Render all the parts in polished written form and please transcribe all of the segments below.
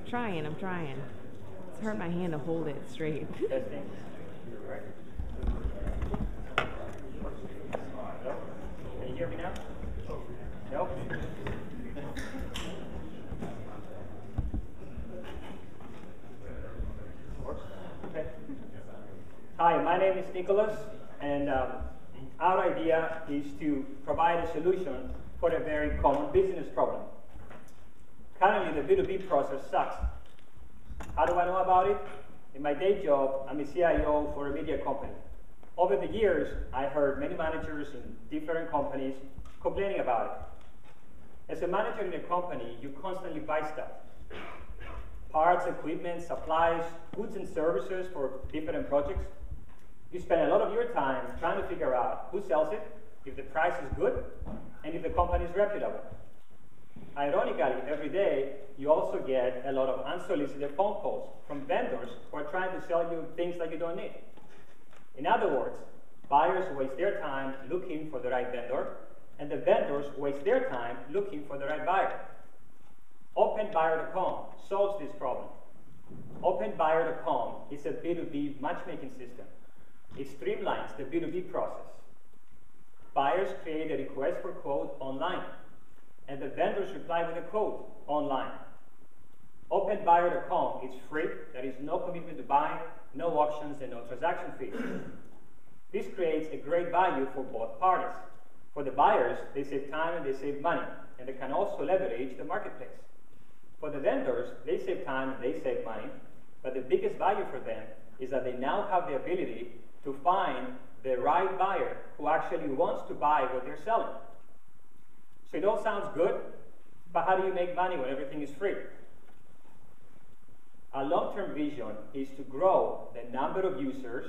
trying. It's hurt my hand to hold it straight. Testing. Right. Hello? Can you hear me now? No? Okay. Hi, my name is Nicholas, and our idea is to provide a solution for a very common business problem. Currently, the B2B process sucks. How do I know about it? In my day job, I'm a CIO for a media company. Over the years, I heard many managers in different companies complaining about it. As a manager in a company, you constantly buy stuff. Parts, equipment, supplies, goods and services for different projects. You spend a lot of your time trying to figure out who sells it, if the price is good, and if the company is reputable. Ironically, every day, you also get a lot of unsolicited phone calls from vendors who are trying to sell you things that you don't need. In other words, buyers waste their time looking for the right vendor, and the vendors waste their time looking for the right buyer. OpenBuyer.com solves this problem. OpenBuyer.com is a B2B matchmaking system. It streamlines the B2B process. Buyers create a request for quote online, and the vendors reply with a quote online. OpenBuyer.com is free. There is no commitment to buy, no auctions, and no transaction fees. This creates a great value for both parties. For the buyers, they save time and they save money, and they can also leverage the marketplace. For the vendors, they save time and they save money, but the biggest value for them is that they now have the ability to find the right buyer who actually wants to buy what they're selling. So it all sounds good, but how do you make money when everything is free? Our long-term vision is to grow the number of users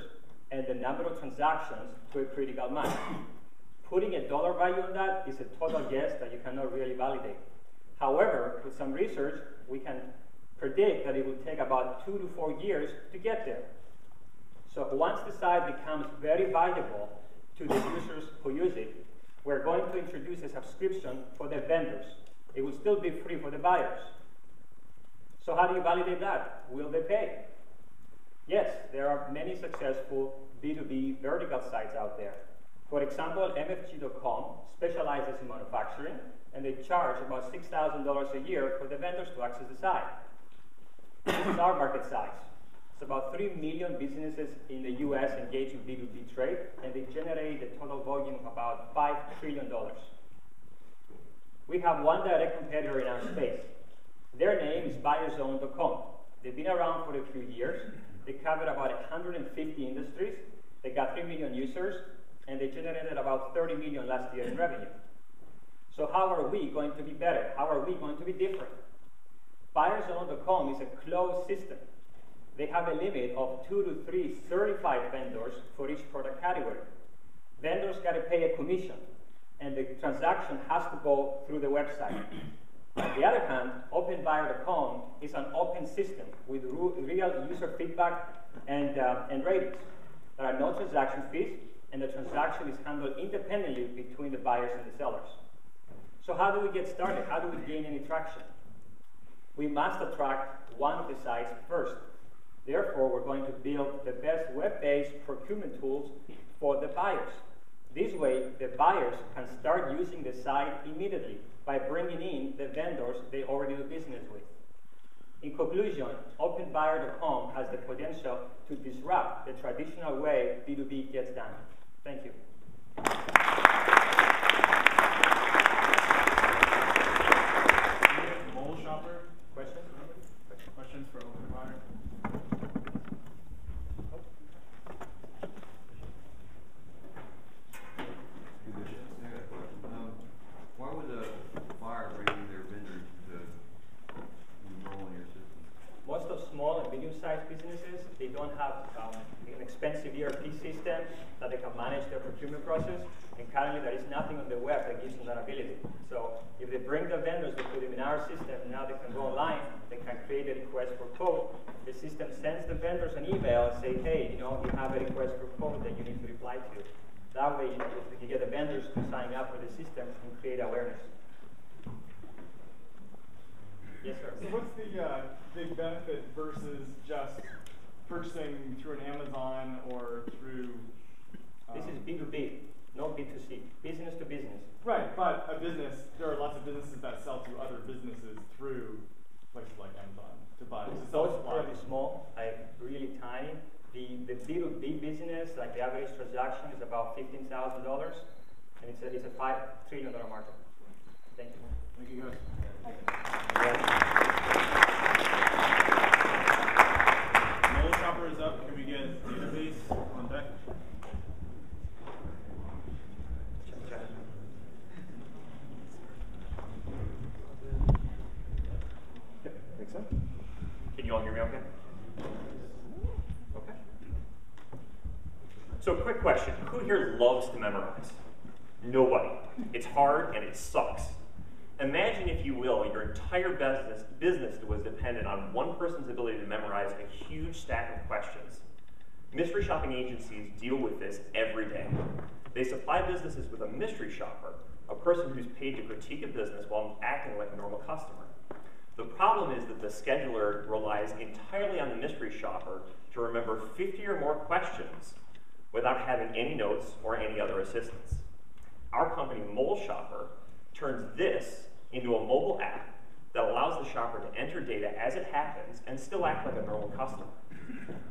and the number of transactions to a critical mass. Putting a dollar value on that is a total guess that you cannot really validate. However, with some research, we can predict that it will take about 2 to 4 years to get there. So once the site becomes very valuable to the users who use it, we're going to introduce a subscription for the vendors. It will still be free for the buyers. So how do you validate that? Will they pay? Yes, there are many successful B2B vertical sites out there. For example, MFG.com specializes in manufacturing, and they charge about $6,000 a year for the vendors to access the site. This is our market size. It's about 3 million businesses in the US engaged in B2B trade, and they generate a total volume of about $5 trillion. We have one direct competitor in our space. Their name is BuyerZone.com. They've been around for a few years. They cover about 150 industries. They got 3 million users, and they generated about 30 million last year in revenue. So how are we going to be better? How are we going to be different? BuyerZone.com is a closed system. They have a limit of 2 to 3 certified vendors for each product category. Vendors got to pay a commission, and the transaction has to go through the website. On the other hand, OpenBuyer.com is an open system with real user feedback and ratings. There are no transaction fees, and the transaction is handled independently between the buyers and the sellers. So how do we get started? How do we gain any traction? We must attract one of the sites first. Therefore, we're going to build the best web-based procurement tools for the buyers. This way, the buyers can start using the site immediately by bringing in the vendors they already do business with. In conclusion, OpenBuyer.com has the potential to disrupt the traditional way B2B gets done. Thank you. Mole shopper. Questions? Questions for OpenBuyer? Why would a buyer bring in their vendors to enroll in your system? Most of small and medium-sized businesses, they don't have an expensive ERP system that they can manage their procurement process, and currently there is nothing on the web that gives them that ability. So if they bring the vendors, they put them in our system, now they can go online, they can create a request for quote. The system sends the vendors an email and say, hey, you have a request for quote that you need to reply to. That way, you get the vendors to sign up for the system and create awareness. Yes, sir. So what's the big to buy? It's Those self-supply. are really small, like really tiny. The B2B business, like the average transaction is about $15,000, and it's a $5 trillion market. Thank you. Thank you, guys. Mobile shopper is up. Can we get database on deck? Yep, think so. Can you all hear me okay? Okay. So quick question, who here loves to memorize? Nobody. It's hard and it sucks. Imagine, if you will, your entire business was dependent on one person's ability to memorize a huge stack of questions. Mystery shopping agencies deal with this every day. They supply businesses with a mystery shopper, a person who's paid to critique a business while acting like a normal customer. The problem is that the scheduler relies entirely on the mystery shopper to remember 50 or more questions without having any notes or any other assistance. Our company, Mole Shopper, turns this into a mobile app that allows the shopper to enter data as it happens and still act like a normal customer.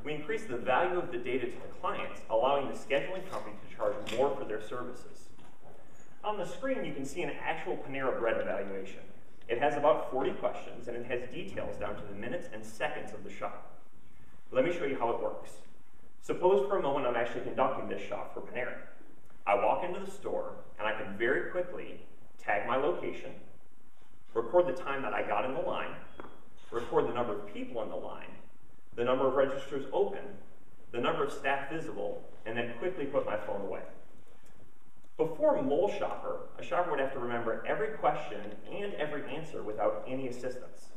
We increase the value of the data to the clients, allowing the scheduling company to charge more for their services. On the screen, you can see an actual Panera Bread evaluation. It has about 40 questions, and it has details down to the minutes and seconds of the shop. Let me show you how it works. Suppose for a moment I'm actually conducting this shop for Panera. I walk into the store, and I can very quickly tag my location, record the time that I got in the line, record the number of people in the line, the number of registers open, the number of staff visible, and then quickly put my phone away. Before Mole Shopper, a shopper would have to remember every question and every answer without any assistance.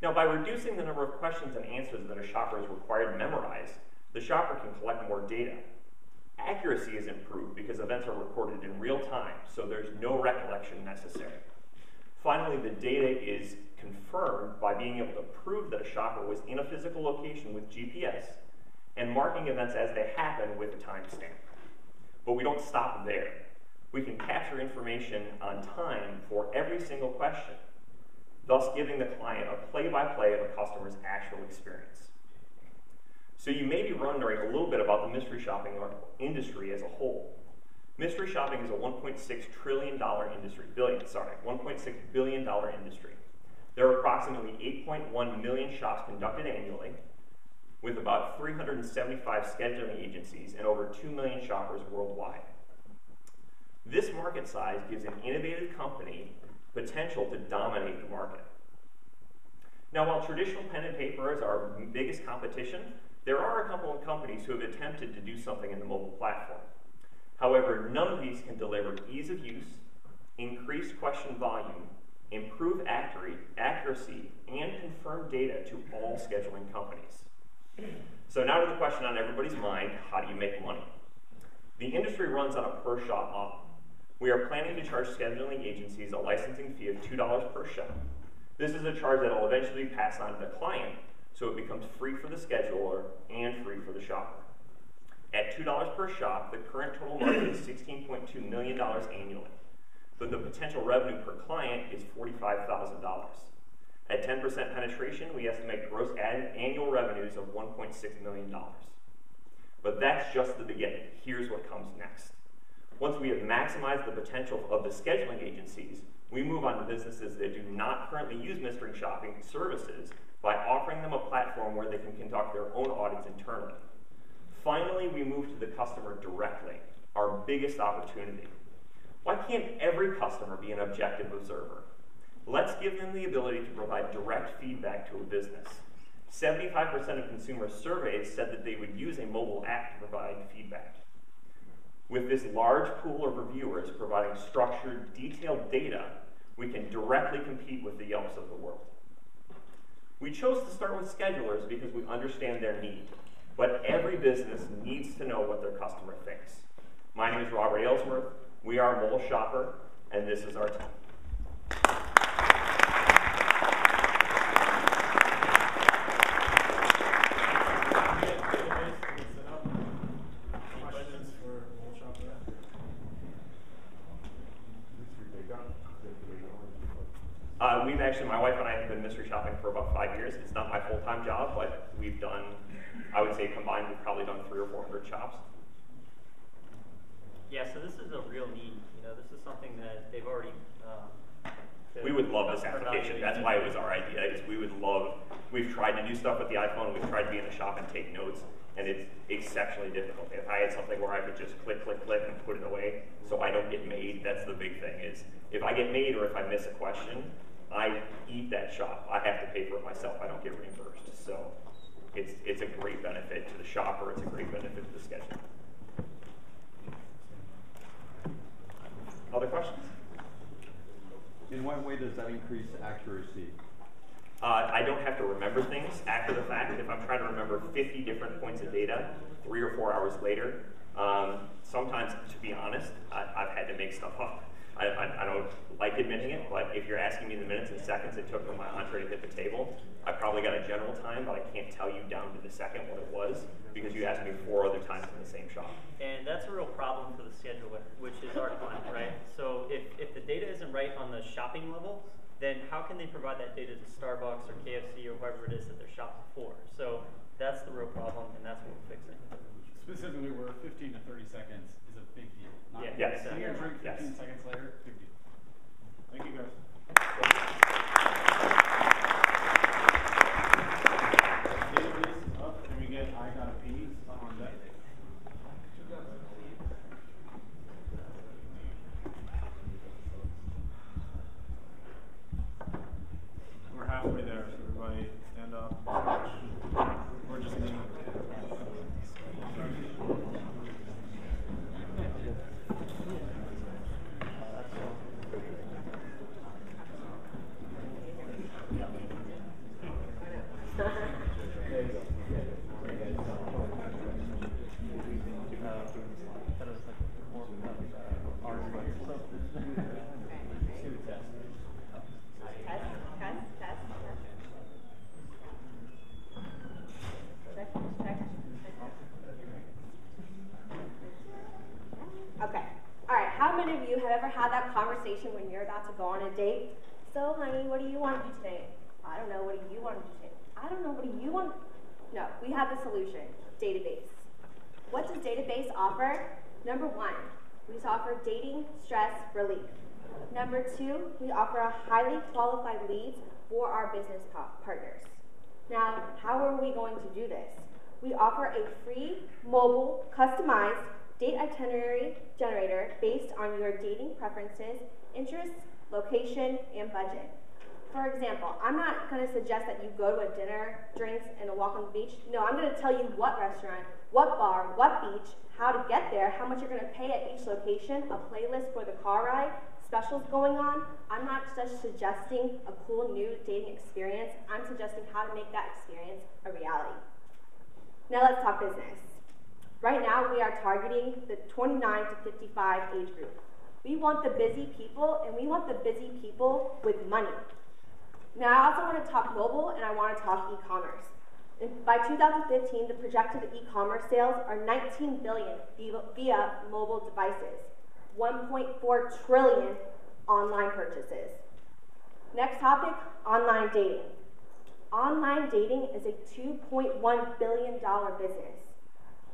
Now, by reducing the number of questions and answers that a shopper is required to memorize, the shopper can collect more data. Accuracy is improved because events are recorded in real time, so there's no recollection necessary. Finally, the data is confirmed by being able to prove that a shopper was in a physical location with GPS and marking events as they happen with a timestamp. But we don't stop there. We can capture information on time for every single question, thus giving the client a play-by-play of a customer's actual experience. So you may be wondering a little bit about the mystery shopping industry as a whole. Mystery shopping is a $1.6 trillion industry, $1.6 billion industry. There are approximately 8.1 million shops conducted annually, with about 375 scheduling agencies and over 2 million shoppers worldwide. This market size gives an innovative company potential to dominate the market. Now, while traditional pen and paper is our biggest competition, there are a couple of companies who have attempted to do something in the mobile platform. However, none of these can deliver ease of use, increased question volume, improve accuracy, and confirm data to all scheduling companies. So now to the question on everybody's mind, how do you make money? The industry runs on a per-shop model. We are planning to charge scheduling agencies a licensing fee of $2 per shop. This is a charge that will eventually pass on to the client, so it becomes free for the scheduler and free for the shopper. At $2 per shop, the current total market is $16.2 million annually, but the potential revenue per client is $45,000. At 10% penetration, we estimate gross annual revenues of $1.6 million. But that's just the beginning. Here's what comes next. Once we have maximized the potential of the scheduling agencies, we move on to businesses that do not currently use mystery shopping services by offering them a platform where they can conduct their own audits internally. Finally, we move to the customer directly, our biggest opportunity. Why can't every customer be an objective observer? Let's give them the ability to provide direct feedback to a business. 75% of consumers surveyed said that they would use a mobile app to provide feedback. With this large pool of reviewers providing structured, detailed data, we can directly compete with the Yelps of the world. We chose to start with schedulers because we understand their need, but every business needs to know what their customer thinks. My name is Robert Aylesworth. We are Mole Shopper, and this is our team. My wife and I have been mystery shopping for about 5 years. It's not my full-time job, but we've done, I would say combined, we've probably done 300 or 400 shops. Yeah, so this is a real need. You know, this is something that they've already. We would love this application. That's why it was our idea. Is we would love. We've tried to do stuff with the iPhone. We've tried to be in the shop and take notes, and it's exceptionally difficult. If I had something where I could just click, click, click, and put it away, so I don't get made. That's the big thing. Is if I get made or if I miss a question, I eat that shop. I have to pay for it myself. I don't get reimbursed. So it's a great benefit to the shopper. It's a great benefit to the scheduler. Other questions? In what way does that increase accuracy? I don't have to remember things after the fact. If I'm trying to remember 50 different points of data 3 or 4 hours later, sometimes, to be honest, I've had to make stuff up. I don't like admitting it, but if you're asking me the minutes and seconds it took for my entree to hit the table, I probably got a general time, but I can't tell you down to the second what it was, because you asked me 4 other times in the same shop. And that's a real problem for the scheduler, which is our client, right? So if the data isn't right on the shopping level, then how can they provide that data to Starbucks or KFC or whoever it is that they're shopping for? So that's the real problem, and that's what we're fixing. Specifically, where 15 to 30 seconds is a big deal. Not Yeah, yes. Getting your drink 15 Yes. seconds later, big deal. Thank you, guys. Database is up. Can we get I Gotta Pee on deck? We're halfway there, so everybody stand up. We're just leaning. Okay. All right. How many of you have ever had that conversation when you're about to go on a date? So, honey, what do you want to do today? I don't know. What do you want to do today? I don't know. What do you want? No, we have the solution. Database. What does Database offer? Number 1, we offer dating stress relief. Number 2, we offer a highly qualified leads for our business partners. Now, how are we going to do this? We offer a free, mobile, customized date itinerary generator based on your dating preferences, interests, location, and budget. For example, I'm not going to suggest that you go to a dinner, drinks, and a walk on the beach. No, I'm going to tell you what restaurant, what bar, what beach, how to get there, how much you're going to pay at each location, a playlist for the car ride, specials going on. I'm not just suggesting a cool new dating experience. I'm suggesting how to make that experience a reality. Now let's talk business. Right now, we are targeting the 29 to 55 age group. We want the busy people, and we want the busy people with money. Now, I also want to talk mobile, and I want to talk e-commerce. By 2015, the projected e-commerce sales are $19 billion via mobile devices, $1.4 trillion online purchases. Next topic, online dating. Online dating is a $2.1 billion business.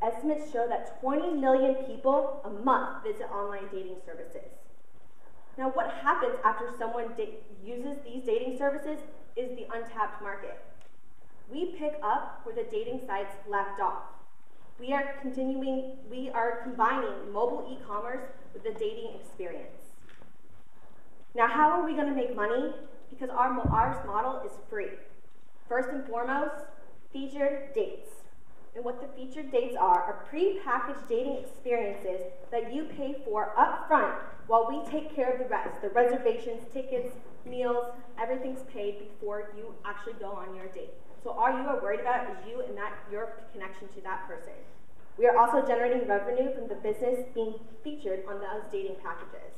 Estimates show that 20 million people a month visit online dating services. Now, what happens after someone uses these dating services is the untapped market. We pick up where the dating sites left off. We are combining mobile e-commerce with the dating experience. Now, how are we going to make money? Because our model is free. First and foremost, featured dates. And what the featured dates are pre-packaged dating experiences that you pay for up front while we take care of the rest. The reservations, tickets, meals, everything's paid before you actually go on your date. So all you are worried about is you and your connection to that person. We are also generating revenue from the business being featured on those dating packages.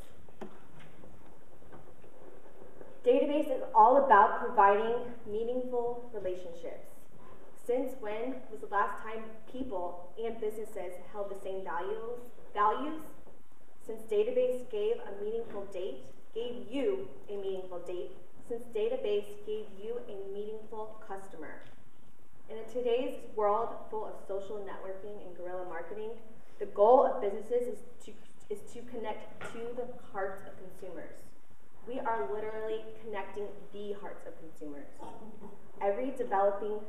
Database is all about providing meaningful relationships. Since when was the last time people and businesses held the same values? Since Database gave you a meaningful date since database gave you a meaningful customer. In today's world full of social networking and guerrilla marketing, the goal of businesses is to connect to the hearts of consumers. We are literally connecting the hearts of consumers. Every developing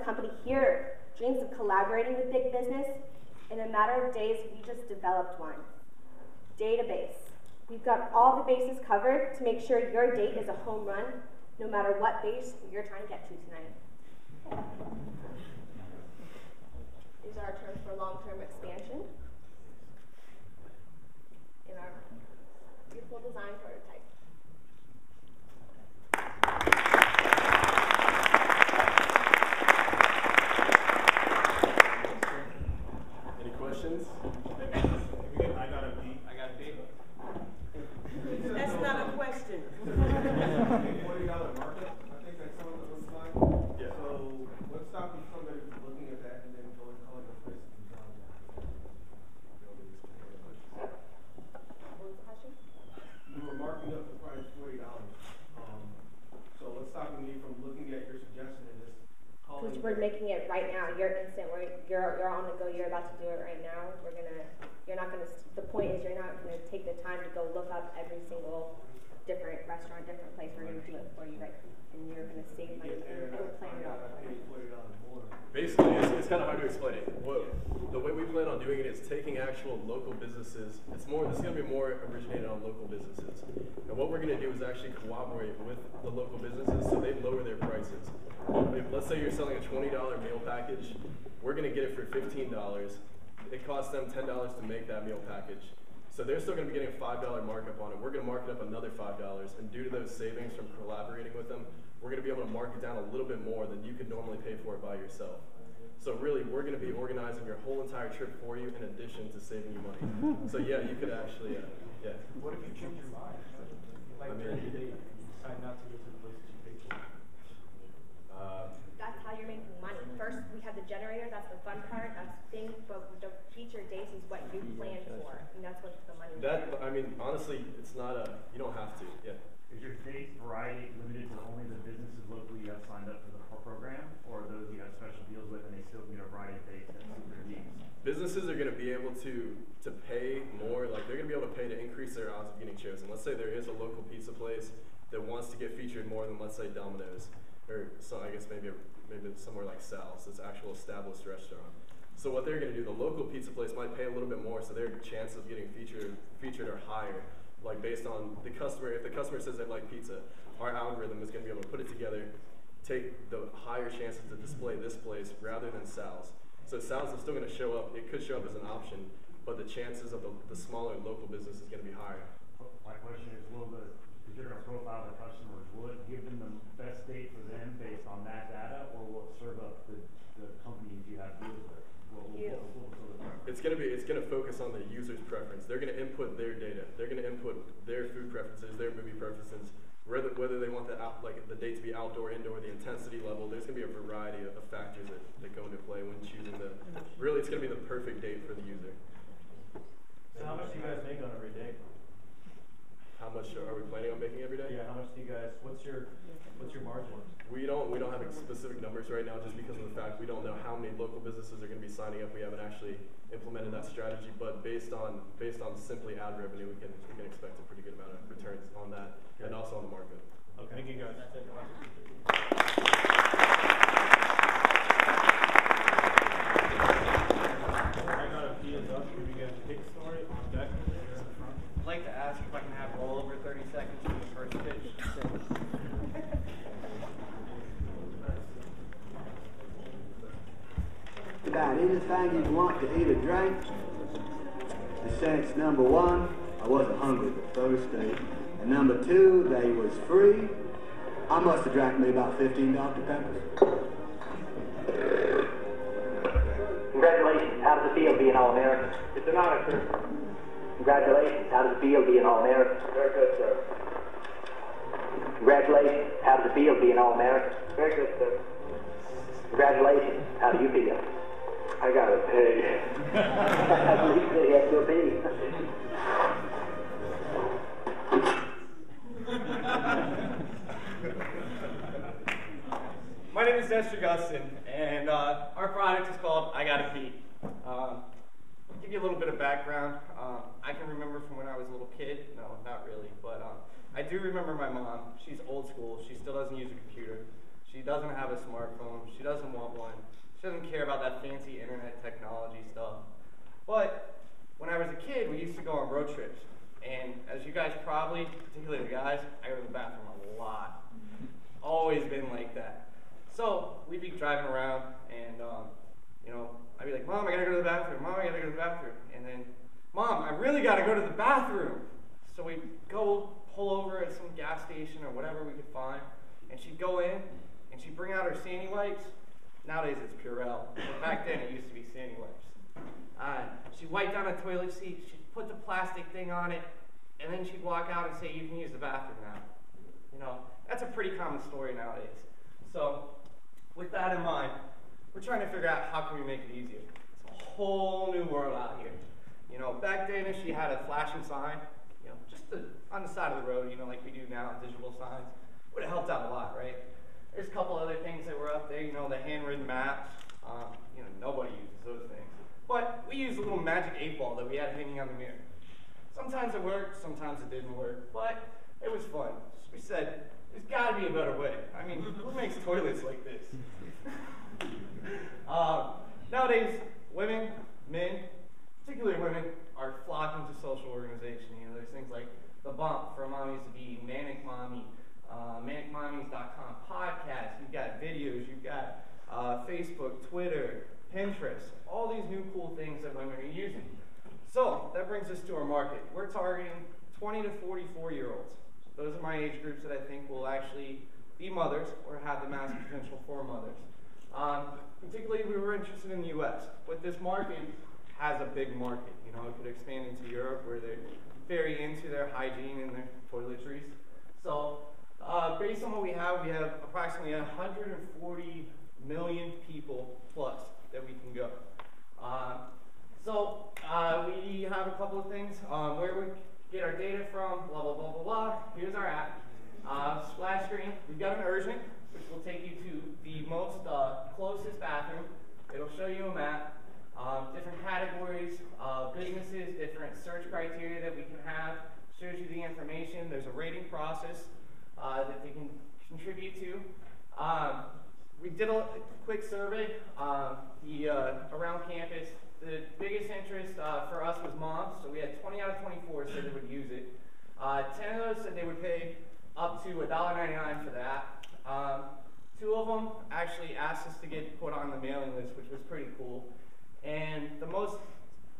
company here dreams of collaborating with big business. In a matter of days, we just developed one. Database. We've got all the bases covered to make sure your date is a home run, no matter what base you're trying to get to tonight. These are our terms for long-term expansion in our beautiful design prototype. Any questions? I got a B. That's not a question. $40 market. I think that's on the slide. Yeah. So what's stopping somebody from looking at that and then going calling the place to design that? What was the question? You were marking up the price $40. So what's stopping me from looking at your suggestion and just calling? Because we're making it right now. You're instant. You're on the go. You're about to do it right now. The point is you're not gonna take the time to go look up every single different restaurant, different place. We're gonna do it for you, right? And you're gonna save money and plan it out. Basically, it's kind of hard to explain it. The way we plan on doing it is taking actual local businesses. This is going to be more originated on local businesses. And what we're going to do is actually cooperate with the local businesses so they lower their prices. Let's say you're selling a $20 meal package. We're going to get it for $15. It costs them $10 to make that meal package. So they're still going to be getting a $5 markup on it. We're going to mark it up another $5. And due to those savings from collaborating with them, we're going to be able to mark it down a little bit more than you could normally pay for it by yourself. So really, we're going to be organizing your whole entire trip for you in addition to saving you money. So yeah, you could actually, yeah. What if you change your mind? Like during the day, you decide not to go to the places you pay for. That's how you're making money. First, we have the generator. That's the fun part. That's the thing. But the feature days is what you plan for, and that's what the money. Honestly, it's not you don't have to. Yeah. Is your date variety limited to only the businesses locally you have signed up for the program, or those you have special deals with and they still get a variety of dates that suit their needs? Businesses are going to be able to pay more, like they're going to be able to pay to increase their odds of getting chosen. Let's say there is a local pizza place that wants to get featured more than, let's say, Domino's, or so I guess maybe somewhere like Sal's, this actual established restaurant. So what they're going to do, the local pizza place might pay a little bit more, so their chances of getting featured are higher. Like based on the customer, if the customer says they like pizza, our algorithm is going to be able to put it together, take the higher chances to display this place rather than Sal's. So Sal's is still going to show up, it could show up as an option, but the chances of the smaller local business is going to be higher. My question is, will the particular profile of the customers, will it give them the best date for them based on that data, or will it serve up the companies you have deals with? It's going to focus on the user's preference. They're going to input their data. They're going to input their food preferences, their movie preferences, whether they want the date to be outdoor, indoor, the intensity level. There's going to be a variety of factors that go into play when choosing really it's going to be the perfect date for the user. So how much do you guys make on every day? How much are we planning on making every day? Yeah, how much do you guys, what's your margin? We don't have specific numbers right now just because of the fact we don't know how many local businesses are going to be signing up. We haven't actually implemented that strategy, but based on simply ad revenue, we can expect a pretty good amount of returns on that and also on the market. Okay. Thank you guys. I got a P is up. Can we get a kick story on deck here in the front? I'd like to ask if I can have roll over 30 seconds from the first pitch. About anything you'd want to eat or drink. The sense number one, I wasn't hungry but thirsty. And number two, they was free. I must have drank me about 15 Dr. Peppers. Congratulations, how does it feel being All-American? It's an honor, sir. Congratulations, how does it feel being All-American? Very good, sir. Congratulations, how does it feel being All-American? Very good, sir. Congratulations, how do you feel? I got it paid. At least they have to be. name is Dexter Gustin, and our product is called I Gotta Pee. I'll give you a little bit of background. I can remember from when I was a little kid. No, not really, but I do remember my mom. She's old school. She still doesn't use a computer. She doesn't have a smartphone. She doesn't want one. She doesn't care about that fancy internet technology stuff. But when I was a kid, we used to go on road trips. And as you guys probably, particularly the guys, I go to the bathroom a lot. Always been like that. So we'd be driving around and, you know, I'd be like, Mom, I gotta go to the bathroom. Mom, I gotta go to the bathroom. And then, Mom, I really gotta go to the bathroom. So we'd go pull over at some gas station or whatever we could find. And she'd go in and she'd bring out her Sandy wipes. Nowadays it's Purell. But back then it used to be Sandy wipes. She'd wipe down a toilet seat. She'd put the plastic thing on it. And then she'd walk out and say, you can use the bathroom now. You know, that's a pretty common story nowadays. So with that in mind, we're trying to figure out how can we make it easier. It's a whole new world out here. You know, back then she had a flashing sign, you know, just on the side of the road, you know, like we do now, digital signs. Would have helped out a lot, right? There's a couple other things that were up there, you know, the handwritten maps. You know, nobody uses those things. But we used a little magic 8-ball that we had hanging on the mirror. Sometimes it worked, sometimes it didn't work, but it was fun. So we said, there's got to be a better way. I mean, who makes toilets like this? Nowadays, women, men, particularly women, are flocking to social organization. You know, there's things like The Bump for Mommies to Be, Manic Mommy, manicmommies.com podcast. You've got videos, you've got Facebook, Twitter, Pinterest, all these new cool things that women are using. So that brings us to our market. We're targeting 20 to 44-year-olds. Those are my age groups that I think will actually be mothers or have the massive potential for mothers. Particularly, we were interested in the U.S., but this market has a big market. You know, it could expand into Europe where they're very into their hygiene and their toiletries. So based on what we have approximately 140 million people plus that we can go. So we have a couple of things where we get our data from, blah, blah, blah, blah, blah. Here's our app. Splash screen, we've got an urgent, which will take you to the most closest bathroom. It'll show you a map, different categories, businesses, different search criteria that we can have. Shows you the information. There's a rating process that they can contribute to. We did a quick survey around campus. The biggest interest for us was moms, so we had 20 out of 24 said they would use it. 10 of those said they would pay up to $1.99 for that. 2 of them actually asked us to get put on the mailing list, which was pretty cool. And the most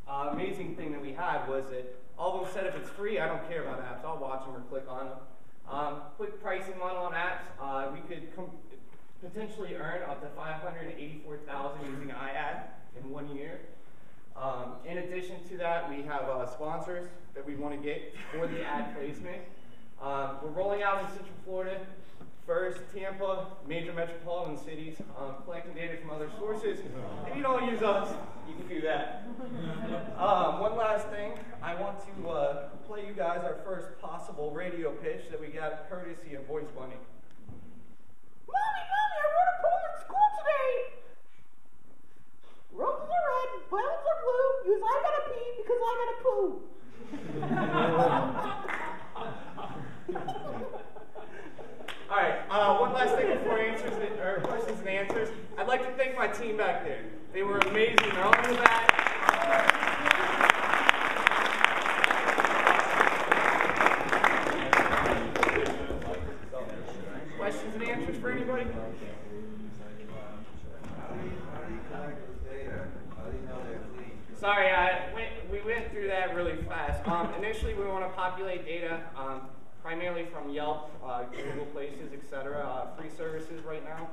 amazing thing that we had was that all of them said if it's free, I don't care about apps. I'll watch them or click on them. Quick pricing model on apps. We could potentially earn up to $584,000 using iAd in 1 year. In addition to that, we have sponsors that we want to get for the ad placement. We're rolling out in Central Florida. First, Tampa, major metropolitan cities, collecting data from other sources. If you don't use us, you can do that. One last thing, I want to play you guys our first possible radio pitch that we got courtesy of Voice Bunny. Mommy, I wrote a poem in school today. Roses are red, violets are blue. Use I gotta pee because I gotta poo. All right, one last thing before questions and answers. I'd like to thank my team back there. They were amazing. They're all in the back. Questions and answers for anybody? Sorry, we went through that really fast. Initially, we want to populate data primarily from Yelp, Google Places, etc. Free services right now,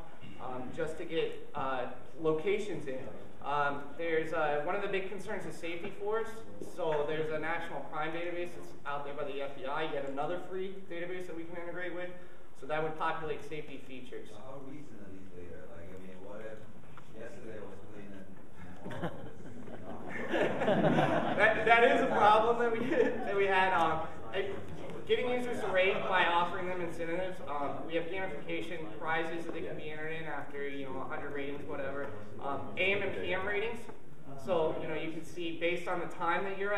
just to get locations in. There's one of the big concerns is safety for us. So there's a national crime database that's out there by the FBI, yet another free database that we can integrate with. So that would populate safety features. So how recent are these data? Like, I mean, what if yesterday was cleaning? that is a problem that we had. Getting users to rate by offering them incentives. We have gamification, prize prizes that they can be entered in after 100 ratings, whatever. AM and PM ratings. So you can see based on the time that you're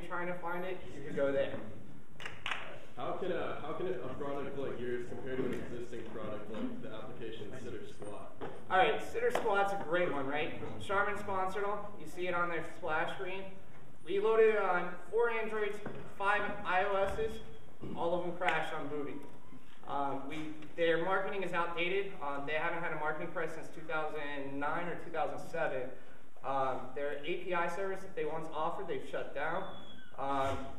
trying to find it, you can go there. How can a product like yours compare to an existing product like the application Sitter Squat? All right, Sitter Squat's a great one, right? Charmin sponsored them. You see it on their splash screen. We loaded it on 4 Androids, 5 iOSs. All of them crashed on booting. Their marketing is outdated. They haven't had a marketing press since 2009 or 2007. Their API service that they once offered, they've shut down.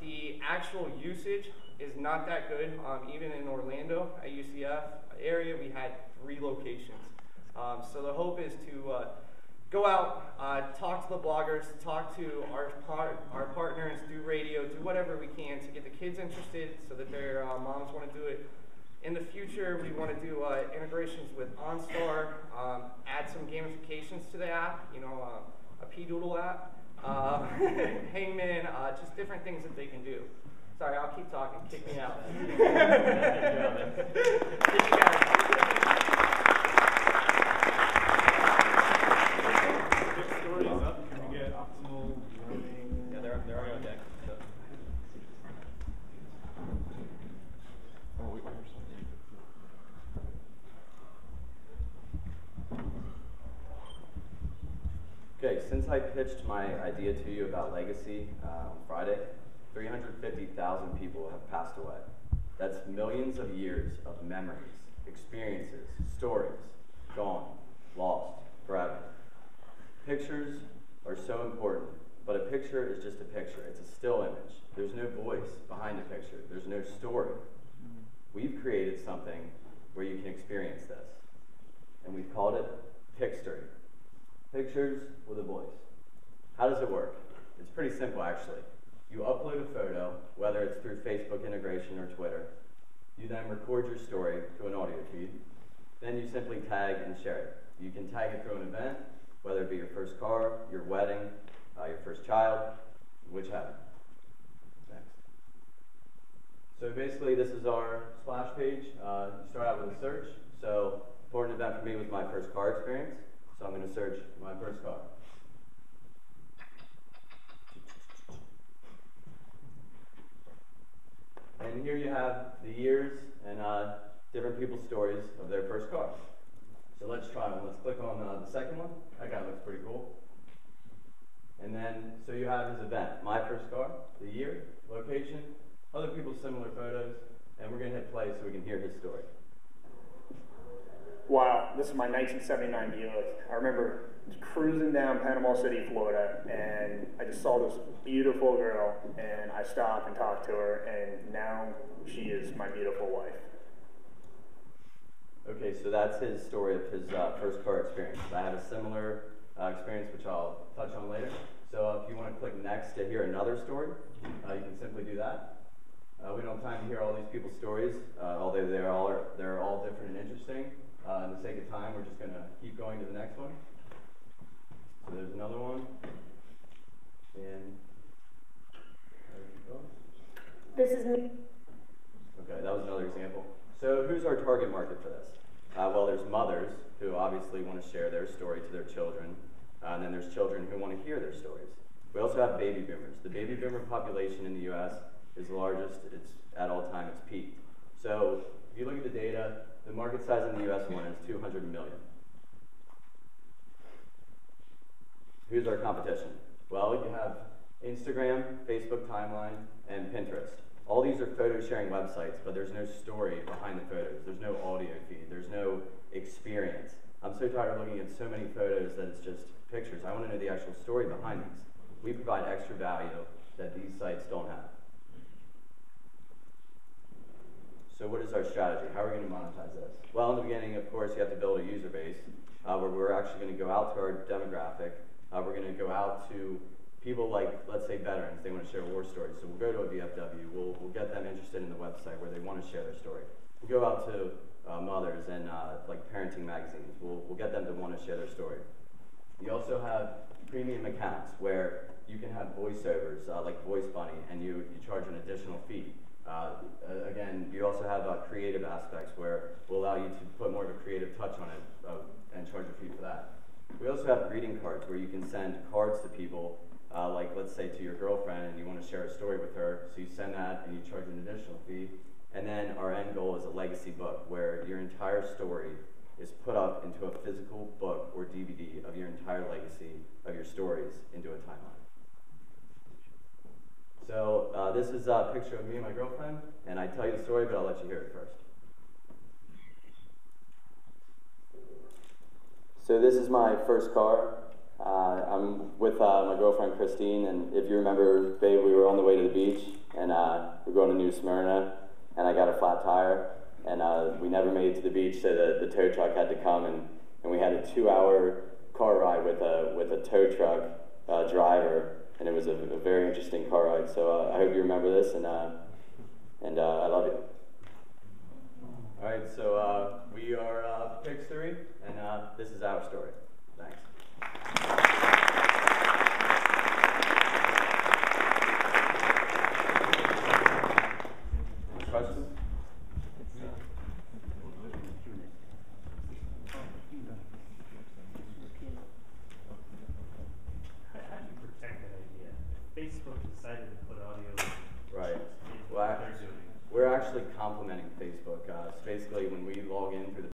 The actual usage is not that good. Even in Orlando at UCF area, we had 3 locations. So the hope is to go out, talk to the bloggers, talk to our partners, do radio, do whatever we can to get the kids interested so that their moms want to do it. In the future, we want to do integrations with OnStar, add some gamifications to the app, a P-Doodle app, Hangman, just different things that they can do. Sorry, I'll keep talking. Kick me out. Stories up. Can we get optimal learning? Yeah, they're already on deck. So. Oh, wait, wait, Okay, since I pitched my idea to you about legacy on Friday, 350,000 people have passed away. That's millions of years of memories, experiences, stories, gone, lost, forever. Pictures are so important, but a picture is just a picture. It's a still image. There's no voice behind a picture. There's no story. We've created something where you can experience this, and we've called it Picstory. Pictures with a voice. How does it work? It's pretty simple, actually. You upload a photo, whether it's through Facebook integration or Twitter. You then record your story to an audio feed. Then you simply tag and share it. You can tag it through an event, whether it be your first car, your wedding, your first child, whichever. Next. So basically, this is our splash page. You start out with a search. So, important event for me was my first car experience. So I'm going to search my first car. And here you have the years and different people's stories of their first car. So let's try one. Let's click on the second one. That guy looks pretty cool. And then, so you have his event, my first car, the year, location, other people's similar photos, and we're going to hit play so we can hear his story. Wow, this is my 1979 Buick. I remember cruising down Panama City, Florida, and I just saw this beautiful girl, and I stopped and talked to her, and now she is my beautiful wife. Okay, so that's his story of his first car experience. I had a similar experience, which I'll touch on later. So if you want to click next to hear another story, you can simply do that. We don't have time to hear all these people's stories, although they're all different and interesting. In the sake of time, we're just going to keep going to the next one. So there's another one. And there you go. This is me. Okay, that was another example. So who's our target market for this? Well, there's mothers who obviously want to share their story to their children, and then there's children who want to hear their stories. We also have baby boomers. The baby boomer population in the U.S. is the largest. It's at all time. It's peaked. So if you look at the data, the market size in the U.S. alone is 200 million. Who's our competition? Well, you have Instagram, Facebook timeline, and Pinterest. All these are photo sharing websites, but there's no story behind the photos. There's no audio feed. There's no experience. I'm so tired of looking at so many photos that it's just pictures. I want to know the actual story behind these. We provide extra value that these sites don't have. So what is our strategy? How are we going to monetize this? Well, in the beginning, of course, you have to build a user base where we're actually going to go out to our demographic. We're going to go out to people like, let's say, veterans. They want to share war stories. So we'll go to a VFW. We'll get them interested in the website where they want to share their story. We'll go out to mothers and like parenting magazines. We'll get them to want to share their story. You also have premium accounts where you can have voiceovers like Voice Bunny, and you charge an additional fee. Again, you also have creative aspects where we'll allow you to put more of a creative touch on it and charge a fee for that. We also have greeting cards where you can send cards to people, like let's say to your girlfriend and you want to share a story with her, so you send that and you charge an additional fee. And then our end goal is a legacy book where your entire story is put up into a physical book or DVD of your entire legacy of your stories into a timeline. So this is a picture of me and my girlfriend, and I tell you the story, but I'll let you hear it first. So this is my first car. I'm with my girlfriend Christine, and if you remember, babe, we were on the way to the beach, and we're going to New Smyrna, and I got a flat tire, and we never made it to the beach, so the tow truck had to come, and we had a 2-hour car ride with a tow truck driver, and it was a very interesting car ride. So I hope you remember this, and I love you. All right, so we are Pix3, and this is our story. Thanks. Questions? How do you protect that idea? If Facebook decided to put audio. Right. Well, we're actually complementing Facebook. So basically, when we log in through the